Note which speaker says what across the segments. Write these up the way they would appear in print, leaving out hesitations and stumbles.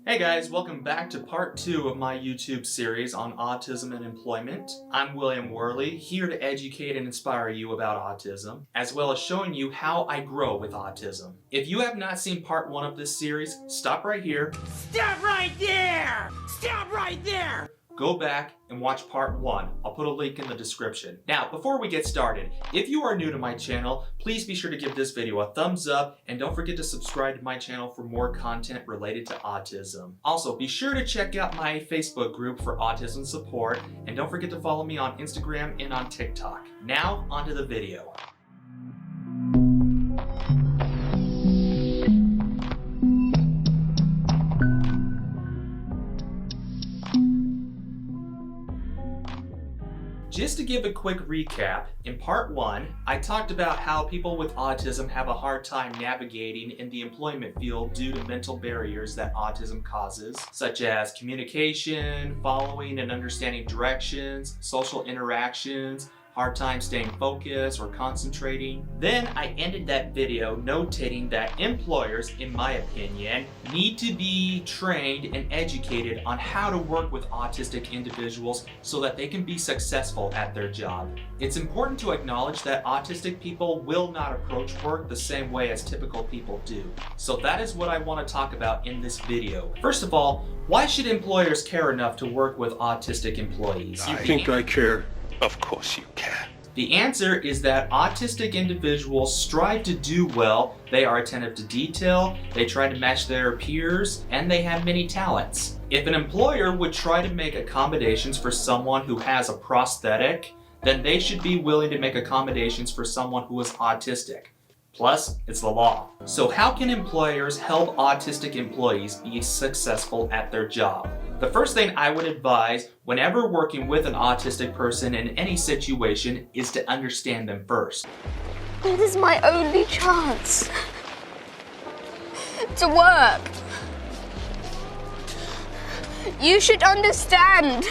Speaker 1: Hey guys, welcome back to part 2 of my YouTube series on autism and employment. I'm William Worley, here to educate and inspire you about autism, as well as showing you how I grow with autism. If you have not seen part 1 of this series, stop right here.
Speaker 2: Stop right there! Stop right there!
Speaker 1: Go back and watch part 1. I'll put a link in the description. Now, before we get started, if you are new to my channel, please be sure to give this video a thumbs up and don't forget to subscribe to my channel for more content related to autism. Also, be sure to check out my Facebook group for autism support and don't forget to follow me on Instagram and on TikTok. Now, onto the video. Just to give a quick recap, in part 1, I talked about how people with autism have a hard time navigating in the employment field due to mental barriers that autism causes, such as communication, following and understanding directions, social interactions, hard time staying focused or concentrating. Then I ended that video notating that employers, in my opinion, need to be trained and educated on how to work with autistic individuals so that they can be successful at their job. It's important to acknowledge that autistic people will not approach work the same way as typical people do. So that is what I want to talk about in this video. First of all, why should employers care enough to work with autistic employees?
Speaker 3: I think I care.
Speaker 4: Of course you can.
Speaker 1: The answer is that autistic individuals strive to do well. They are attentive to detail, they try to match their peers, and they have many talents. If an employer would try to make accommodations for someone who has a prosthetic, then they should be willing to make accommodations for someone who is autistic. Plus, it's the law. So how can employers help autistic employees be successful at their job? The first thing I would advise whenever working with an autistic person in any situation is to understand them first.
Speaker 5: It is my only chance to work. You should understand.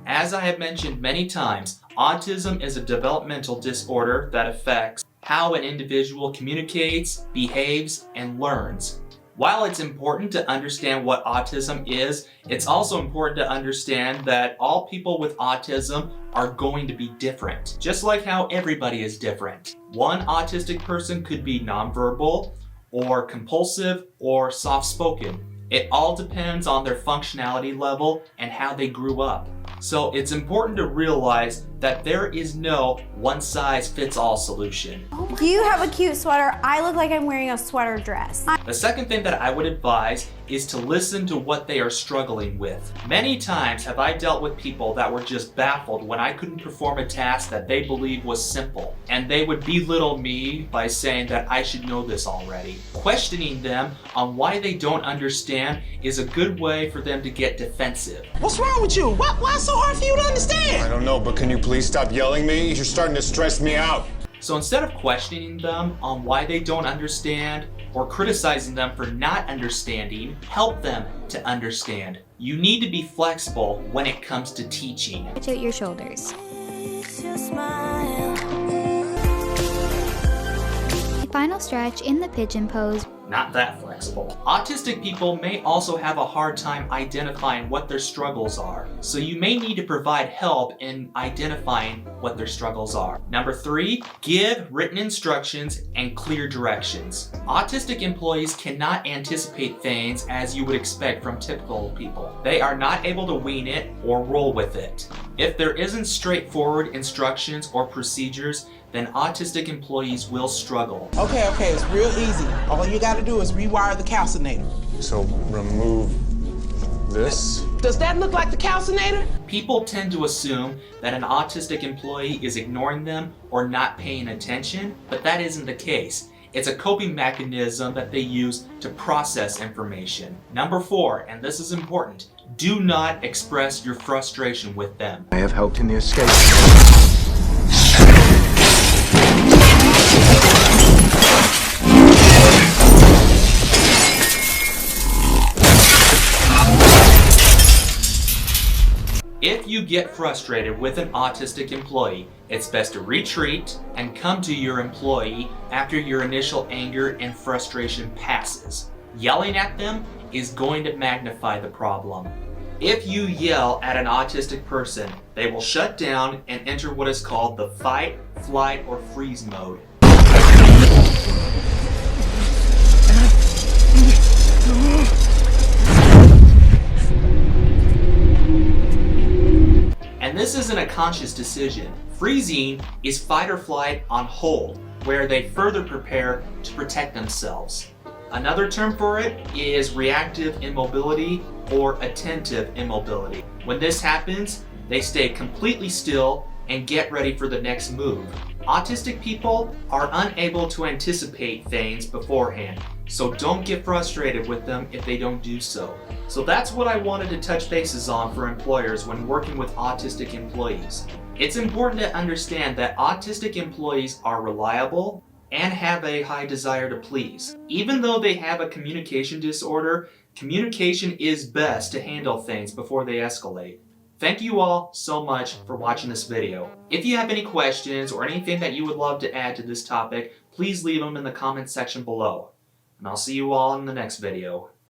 Speaker 1: As I have mentioned many times, autism is a developmental disorder that affects how an individual communicates, behaves, and learns. While it's important to understand what autism is, it's also important to understand that all people with autism are going to be different, just like how everybody is different. One autistic person could be nonverbal, or compulsive, or soft-spoken. It all depends on their functionality level and how they grew up. So it's important to realize that there is no one-size-fits-all solution.
Speaker 6: You have a cute sweater. I look like I'm wearing a sweater dress.
Speaker 1: The second thing that I would advise is to listen to what they are struggling with. Many times have I dealt with people that were just baffled when I couldn't perform a task that they believed was simple, and they would belittle me by saying that I should know this already. Questioning them on why they don't understand is a good way for them to get defensive.
Speaker 2: What's wrong with you? Why it's so hard for you to understand?
Speaker 3: I don't know, but can you please stop yelling at me? You're starting to stress me out.
Speaker 1: So instead of questioning them on why they don't understand or criticizing them for not understanding, help them to understand. You need to be flexible when it comes to teaching.
Speaker 6: Stretch out your shoulders.
Speaker 7: Final stretch in the pigeon pose.
Speaker 1: Not that flexible. Autistic people may also have a hard time identifying what their struggles are, so you may need to provide help in identifying what their struggles are. Number 3, give written instructions and clear directions. Autistic employees cannot anticipate things as you would expect from typical people. They are not able to wing it or roll with it. If there isn't straightforward instructions or procedures, then autistic employees will struggle.
Speaker 2: Okay, it's real easy. All you gotta do is rewire the calcinator.
Speaker 3: So remove this?
Speaker 2: Does that look like the calcinator?
Speaker 1: People tend to assume that an autistic employee is ignoring them or not paying attention, but that isn't the case. It's a coping mechanism that they use to process information. Number 4, and this is important, do not express your frustration with them.
Speaker 4: I have helped in the escape.
Speaker 1: If you get frustrated with an autistic employee, it's best to retreat and come to your employee after your initial anger and frustration passes. Yelling at them is going to magnify the problem. If you yell at an autistic person, they will shut down and enter what is called the fight, flight, or freeze mode. And this isn't a conscious decision. Freezing is fight or flight on hold, where they further prepare to protect themselves. Another term for it is reactive immobility or attentive immobility. When this happens, they stay completely still and get ready for the next move. Autistic people are unable to anticipate things beforehand, so don't get frustrated with them if they don't do so. So that's what I wanted to touch bases on for employers when working with autistic employees. It's important to understand that autistic employees are reliable and have a high desire to please. Even though they have a communication disorder, communication is best to handle things before they escalate. Thank you all so much for watching this video. If you have any questions or anything that you would love to add to this topic, please leave them in the comments section below. And I'll see you all in the next video.